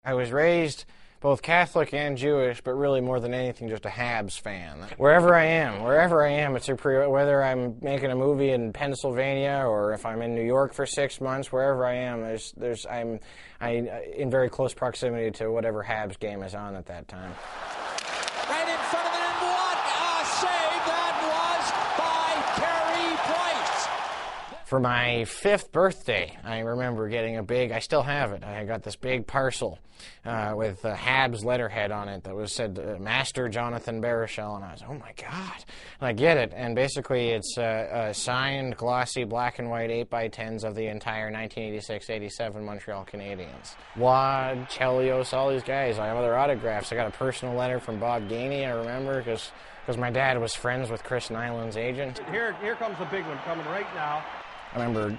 I was raised both Catholic and Jewish, but really more than anything just a Habs fan. Wherever I am, it's whether I'm making a movie in Pennsylvania or if I'm in New York for 6 months, wherever I am, I'm in very close proximity to whatever Habs game is on at that time. Right in front of it, and what a save that was by Carey Price. For my 5th birthday, I remember getting I still have it, I got this big parcel with Habs letterhead on it that was said Master Jonathan Baruchel, and I was like, oh my God. And I get it, and basically it's signed, glossy, black and white 8x10s of the entire 1986-87 Montreal Canadiens. Wad, Chelios, all these guys. I have other autographs. I got a personal letter from Bob Gainey, I remember, because my dad was friends with Chris Nyland's agent. Here comes the big one coming right now. I remember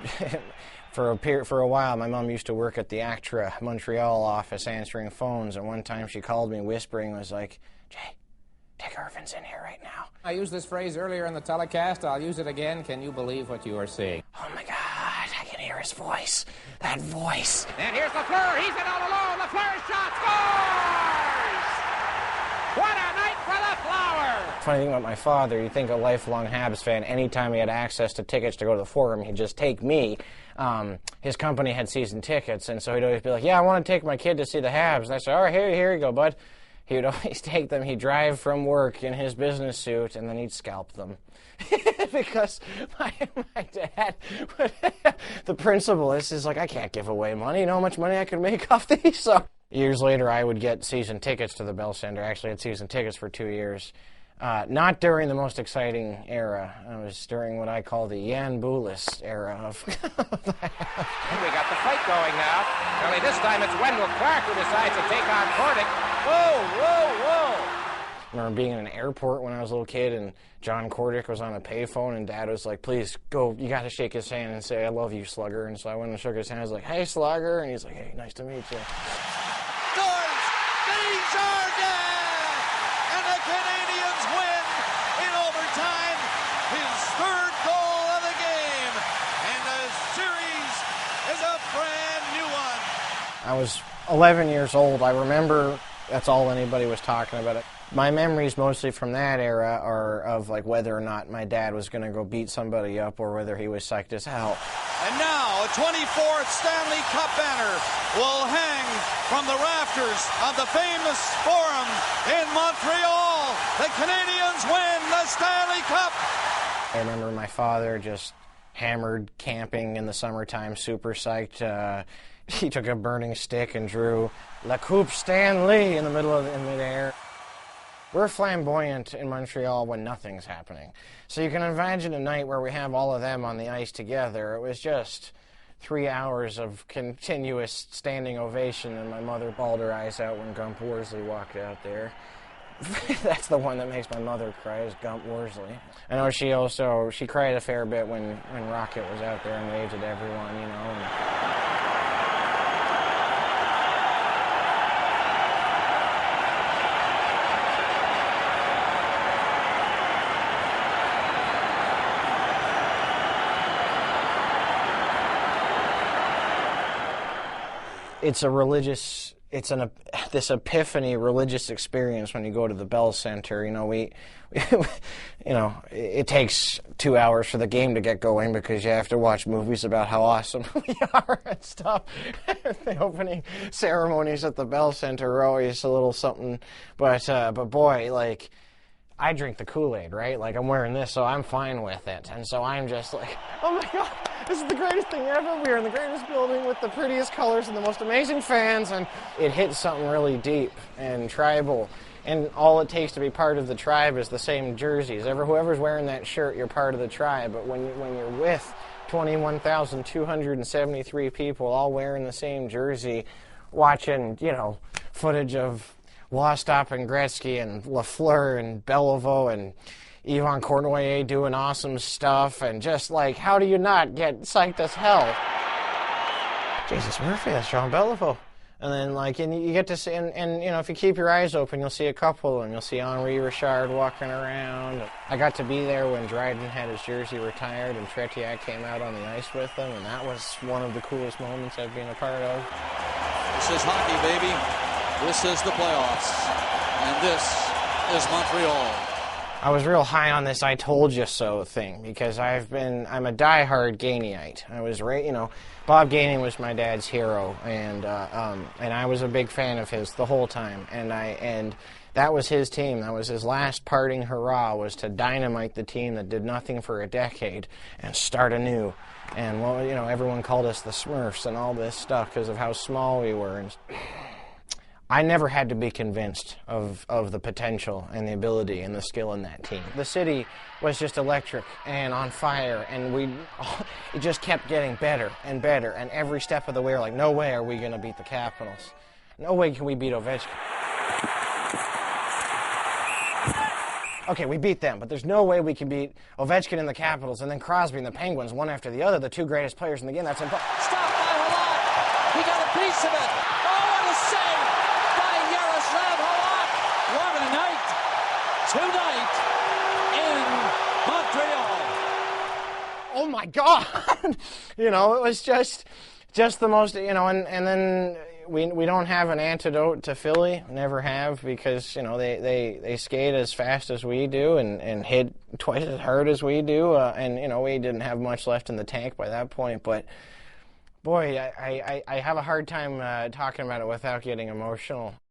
for a while, my mom used to work at the ACTRA Montreal office answering phones, and one time she called me whispering, was like, Jay, Dick Irvin's in here right now. I used this phrase earlier in the telecast. I'll use it again. Can you believe what you are seeing? Oh my God, I can hear his voice. That voice. And here's Lafleur. He's in all alone. Lafleur shot scores! What a night for the Flower! Funny thing about my father, you'd think a lifelong Habs fan, anytime he had access to tickets to go to the Forum, he'd just take me. His company had season tickets, and so he'd always be like, yeah, I want to take my kid to see the Habs. And I said, all right, here you go, bud. He would always take them. He'd drive from work in his business suit, and then he'd scalp them. Because my dad, the principal is like, I can't give away money. You know how much money I could make off these? So years later, I would get season tickets to the Bell Center. I actually had season tickets for 2 years. Not during the most exciting era. It was during what I call the Jan Boulis era of We got the fight going now. Only this time it's Wendell Clark who decides to take on Poetic. Whoa! I remember being in an airport when I was a little kid, and John Cordick was on a payphone, and Dad was like, please, go, you got to shake his hand and say, I love you, Slugger. And so I went and shook his hand. I was like, hey, Slugger. And he's like, hey, nice to meet you. Scores! Desjardins! And the Canadiens win in overtime. His 3rd goal of the game. And the series is a brand new one. I was 11 years old. I remember that's all anybody was talking about. My memories mostly from that era are of like whether or not my dad was going to go beat somebody up or whether he was psyched as hell. And now a 24th Stanley Cup banner will hang from the rafters of the famous Forum in Montreal. The Canadiens win the Stanley Cup. I remember my father just hammered camping in the summertime, super psyched. He took a burning stick and drew La Coupe Stanley in midair. We're flamboyant in Montreal when nothing's happening. So you can imagine a night where we have all of them on the ice together. It was just 3 hours of continuous standing ovation, and my mother bawled her eyes out when Gump Worsley walked out there. That's the one that makes my mother cry, is Gump Worsley. I know she cried a fair bit when Rocket was out there and waved at everyone, you know. It's this epiphany religious experience when you go to the Bell Center. You know, it takes 2 hours for the game to get going because you have to watch movies about how awesome we are and stuff. The opening ceremonies at the Bell Center are always a little something, but boy, like, I drink the Kool-Aid, right? Like, I'm wearing this, so I'm fine with it. And so I'm just like, oh my God, this is the greatest thing ever. We're in the greatest building with the prettiest colors and the most amazing fans. And it hits something really deep and tribal. And all it takes to be part of the tribe is the same jerseys. Whoever's wearing that shirt, you're part of the tribe. But when you're with 21,273 people all wearing the same jersey, watching, you know, footage of Wostop and Gretzky and Lafleur and Beliveau and Yvon Cournoyer doing awesome stuff, and just like, how do you not get psyched as hell? Jesus Murphy, that's Jean Beliveau. And then, like, and you get to see, and you know, if you keep your eyes open, you'll see a couple of them. You'll see Henri Richard walking around. I got to be there when Dryden had his jersey retired and Tretiak came out on the ice with them, and that was one of the coolest moments I've been a part of. This is hockey, baby. This is the playoffs. And this is Montreal. I was real high on this "I told you so" thing because I'm a diehard Gaineyite. I was Bob Gainey was my dad's hero, and I was a big fan of his the whole time. And that was his team. That was his last parting hurrah, was to dynamite the team that did nothing for a decade and start anew. And everyone called us the Smurfs and all this stuff because of how small we were. And I never had to be convinced of the potential and the ability and the skill in that team. The city was just electric and on fire, and it just kept getting better and better. And every step of the way, we're like, no way are we going to beat the Capitals. No way can we beat Ovechkin. Okay, we beat them, but there's no way we can beat Ovechkin and the Capitals and then Crosby and the Penguins, one after the other, the two greatest players in the game. That's impossible. Stopped by Halak. He got a piece of it. Oh, what a save by Yaroslav Halak. What a night tonight in Montreal. Oh my God! It was just the most, and then we don't have an antidote to Philly, never have, because they skate as fast as we do and hit twice as hard as we do, and we didn't have much left in the tank by that point. But boy, I have a hard time talking about it without getting emotional.